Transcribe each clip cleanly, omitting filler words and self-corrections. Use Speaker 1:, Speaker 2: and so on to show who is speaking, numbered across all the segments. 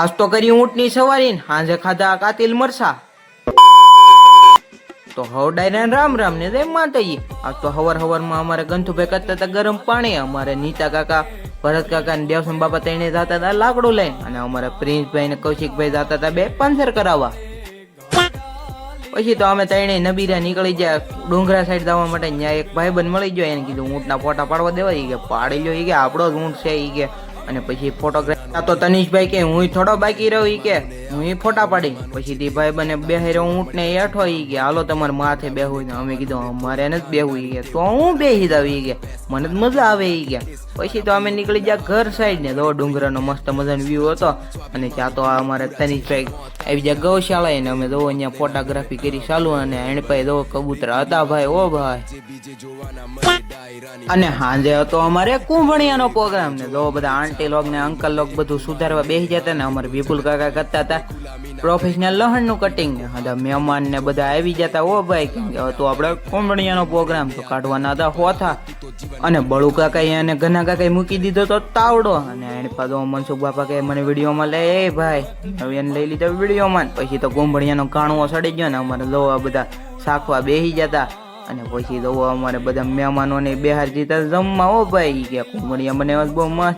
Speaker 1: આજ તો કરી ઊંટની સવારી ને હાંજે ખાધા કાતિલ મરસા. તો હવડાઈને રામ રામ ને જય માતાજી. આજ તો હવાર અમારે ગંથુભાઈ કરતા હતા ગરમ પાણી, અમારે નીતા કાકા ભરત કાકા ને દેવસન બાપા તઈને જતા હતા લાકડું લઈને, અને અમારે પ્રિન્સભાઈ ને કૌશિકભાઈ જતા હતા બે પંચર કરાવવા. પછી તો અમે તઈને નબીરા નીકળી ગયા ડુંગરા સાઈડ જવા માટે. ત્યાં એક ભાઈબંધ મળી ગયો, એને કીધું ઊંટના ફોટા પાડવા દેવા. ઈ કે પાડી લ્યો, ઈ કે આપણો જ ઊંટ છે ઈ કે. અને પછી ફોટોગ્રાફી તો તનીશભાઈ કે હું થોડો બાકી રહ્યો ઈ કે હું ફોટા પાડી. પછી તે ભાઈ બને બેહી રહ્યો ઊંટ ને હેઠો ઈ કે હાલો તમારે માથે બેહવું. અમે કીધું અમારે નથી બેહવું ઈ કે. તો હું બેહી જાવ ઈ કે મને જ મજા આવે ઈ કે. પછી તો અમે નીકળી ગયા ઘર સાઈડ ને તો ડુંગરાનો મસ્ત મજાનો વ્યૂ હતો. અને ત્યાં તો અમારે તનીશભાઈ આવી ગયા ગૌશાળા ને અમે જો અહીંયા ફોટોગ્રાફી કરી ચાલુ. અને એને પાસે જો કબૂતર હતા ભાઈ, ઓ ભાઈ. અને સાંજે હતો અમારે કુંભણિયાનો પ્રોગ્રામ ને જો બધા આંટી લોગ ને અંકલ લોગ બધું સુધારવા બેસી જતા ને. અમારે વિપુલ કાકા કરતા હતા પ્રોફેશનલ લહણ નું કટિંગ ને. બધા મહેમાન ને બધા આવી જતા. ઓ ભાઈ કેમ કે હતો આપણે કુંભણિયાનો પ્રોગ્રામ તો કાઢવાના હતા હોથા. અને બળુ કાકા અને ઘના કાકા મૂકી દીધો તો તાવડો. અને એને પાછો મનસુખ બાપા કે મને વિડીયોમાં લે એ ભાઈ, હવે એને લઈ લીધો વિડીયોમાં. પછી તો કુંભણિયાનો ઘાણવો સડી ગયો ને અમારે જોવા બધા શાખવા બેસી જતા. અને પછી તો અમારે બધા મહેમાનોને બહાર જીતા જમવા. ઓ ભાઈ કે કુંભણિયા મને બહુ મસ્ત.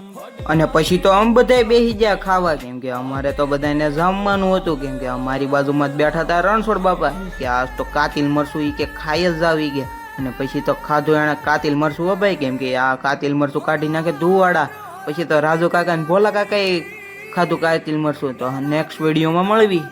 Speaker 1: અને પછી તો આમ બધા બેસી ગયા ખાવા, કેમ કે અમારે તો બધાને જમવાનું હતું. કેમ કે અમારી બાજુમાં જ બેઠા હતા રણછોડ બાપા કે આજ તો કાતિલ મરસું ઈ કે ખાઈ જ આવી ગયા. અને પછી તો ખાધું એને કાતિલ મરસું. હો ભાઈ કેમ કે આ કાતિલ મરસું કાઢી નાખે ધુવાડા. પછી તો રાજુ કાકા ને ભોલા કાકા એ ખાધું કાતિલ મરસું. તો નેક્સ્ટ વિડીયોમાં મળવી.